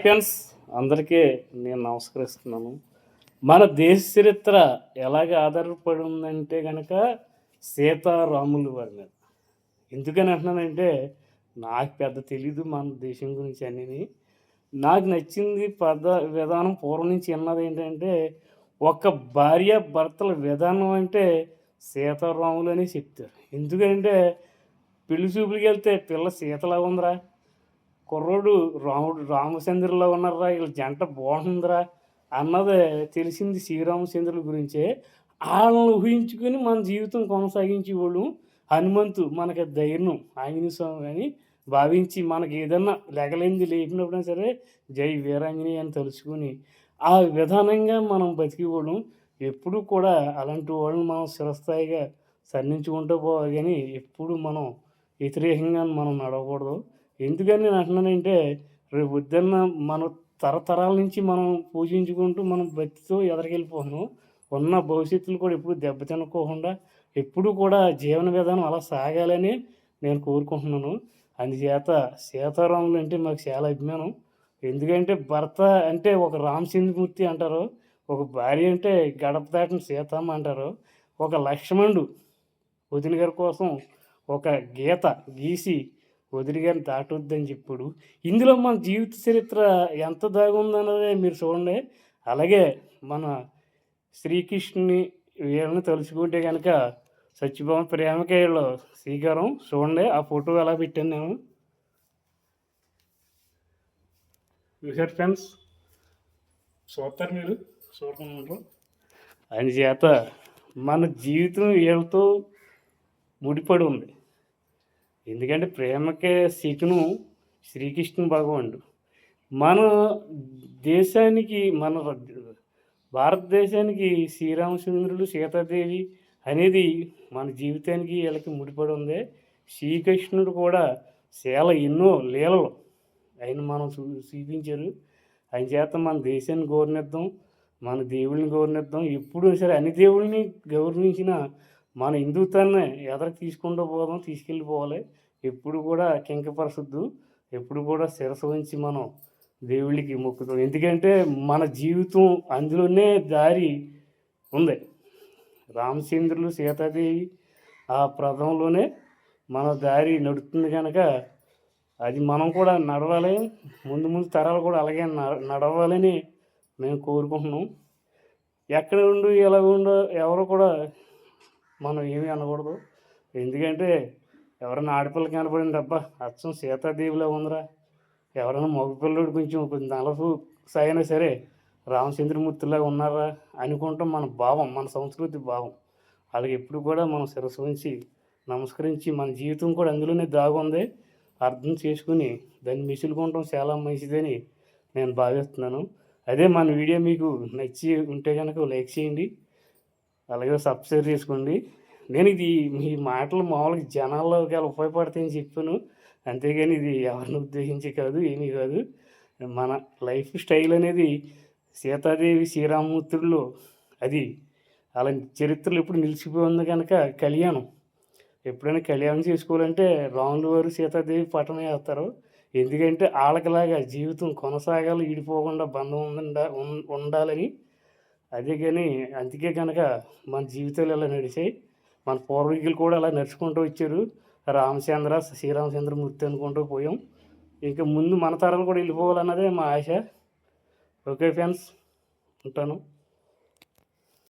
Friends అందరికీ నేను నమస్కరిస్తున్నాను. మన దేశ చరిత్ర ఎలాగ ఆధారపడి ఉందంటే గనక సీతారాముల వారి మీద. ఎందుకని అంటున్నానంటే నాకు పెద్ద తెలీదు మన దేశం గురించి అన్నీని. నాకు నచ్చింది విధానం పూర్వం నుంచి ఇన్నదేంటంటే ఒక భార్యాభర్తల విధానం అంటే సీతారాములనే చెప్తారు. ఎందుకంటే పెళ్లి చూపులకెళ్తే పిల్ల సీతలాగా ఉందిరా! కుర్రోడు రామచంద్రుడిలా ఉన్నారురా! ఈళ్ళ జంట బాగుంటుందిరా! అన్నది తెలిసింది శ్రీరామచంద్రుల గురించే. ఆళ్ళని ఊహించుకొని మన జీవితం కొనసాగించేవాళ్ళం. హనుమంతు మనకి ధైర్యం ఆంజనేయ స్వామి అని భావించి మనకేదన్నా లెగలేనిది లేపినప్పుడైనా సరే జై వీరాంజనేయ అని తలుచుకొని ఆ విధానంగా మనం బతికేవాళ్ళం. ఎప్పుడూ కూడా అలాంటి వాళ్ళని మనం చిరస్థాయిగా సన్నించుకుంటూ పోవాలి గానీ ఎప్పుడు మనం వ్యతిరేకంగా మనం నడవకూడదు. ఎందుకని నేను అంటున్నానంటే రేపొద్దున్న మనం తరతరాల నుంచి మనం పూజించుకుంటూ మనం భక్తితో ఎదరికెళ్ళిపోతున్నాం. ఉన్న భవిష్యత్తులో కూడా ఎప్పుడు దెబ్బతినకోకుండా ఎప్పుడూ కూడా జీవన విధానం అలా సాగాలని నేను కోరుకుంటున్నాను. అందుచేత సీతారాములు అంటే మాకు చాలా అభిమానం. ఎందుకంటే భర్త అంటే ఒక రామచంద్రమూర్తి అంటారు. ఒక భార్య అంటే గడప దాటిన సీతమ్మ అంటారు. ఒక లక్ష్మణుడు వదిన గారి కోసం ఒక గీత గీసి వదిన గారిని దాటొద్దని చెప్పుడు. ఇందులో మన జీవిత చరిత్ర ఎంత దాగుందన్నదే మీరు చూడండి. అలాగే మన శ్రీకృష్ణుని వీళ్ళని తలుచుకుంటే గనక సత్యభామ ప్రేమకే ఈళ్ళు శ్రీకారం. చూడండి ఆ ఫోటో ఎలా పెట్టాను నేను. చూసారు ఫ్రెండ్స్? చూస్తారు మీరు? చూడకుండా అందుచేత మన జీవితం వీళ్ళతో ముడిపడి ఉంది. ఎందుకంటే ప్రేమకే శిఖను శ్రీకృష్ణ భగవానుడు. మన దేశానికి మన భారతదేశానికి శ్రీరామచంద్రుడు, సీతాదేవి అనేది మన జీవితానికి వీళ్ళకి ముడిపడి ఉంది. శ్రీకృష్ణుడు కూడా చాలా ఎన్నో లీలలు ఆయన మనం చూపించారు. ఆయన చేత మన దేశాన్ని గౌరవిద్దాం, మన దేవుళ్ళని గౌరవిద్దాం. ఎప్పుడూ సరే అన్ని దేవుళ్ళని గౌరవించిన మన హిందుత్వాన్ని ఎదరికి తీసుకుంటూ పోదాం, తీసుకెళ్ళిపోవాలి. ఎప్పుడు కూడా కింకపరచొద్దు. ఎప్పుడు కూడా శిరస్సు వంచి మనం దేవుళ్ళకి మొక్కుతాం. ఎందుకంటే మన జీవితం అందులోనే దారి ఉంది. రామచంద్రులు, సీతాదేవి ఆ ప్రదంలోనే మన దారి నడుస్తుంది కనుక అది మనం కూడా నడవాలి. ముందు ముందు తరాలు కూడా అలాగే నడవాలని మేము కోరుకుంటున్నాం. ఎక్కడ ఉండు ఎలా ఉండో ఎవరు కూడా మనం ఏమీ అనకూడదు. ఎందుకంటే ఎవరైనా ఆడపిల్ల కనపడింది అబ్బా అచ్చం సీతాదేవిలా ఉందిరా, ఎవరైనా మగపిల్లడు కొంచెం నలుపు అయినా సరే రామచంద్రమూర్తిలాగా ఉన్నారా అనుకుంటాం. మన భావం, మన సంస్కృతి భావం. అలాగే ఎప్పుడు కూడా మనం శిరస్సు ఉంచి నమస్కరించి మన జీవితం కూడా అందులోనే దాగుంది. అర్థం చేసుకుని దాన్ని మెసులుకోవటం చాలా మంచిదని నేను భావిస్తున్నాను. అదే మన వీడియో మీకు నచ్చి ఉంటే కనుక లైక్ చేయండి, అలాగే సబ్స్క్రైబ్ చేసుకోండి. నేను ఇది మీ మాటలు మామూలుగా జనాల్లోకి అలా ఉపయోగపడతాయని చెప్పాను. అంతేగాని ఇది ఎవరిని ఉద్దేశించి కాదు, ఏమీ కాదు. మన లైఫ్ స్టైల్ అనేది సీతాదేవి శ్రీరామమూర్తుల్లో అది అలాంటి చరిత్రలు ఎప్పుడు నిలిచిపోయి ఉంది కనుక కళ్యాణం ఎప్పుడైనా కళ్యాణం చేసుకోవాలంటే రాములు వారు సీతాదేవి పటం వేస్తారు. ఎందుకంటే వాళ్ళకిలాగా జీవితం కొనసాగాలి, ఈడిపోకుండా బంధం ఉండాలని. అదే కానీ అందుకే కనుక మన జీవితాలు ఇలా నడిచాయి. మన పూర్వీకులు కూడా అలా నడుచుకుంటూ వచ్చారు. రామచంద్ర శ్రీరామచంద్రమూర్తి అనుకుంటూ పోయాం. ఇంకా ముందు మన తరాలు కూడా వెళ్ళిపోవాలన్నదే మా ఆశ. ఓకే ఫ్రెండ్స్, ఉంటాను.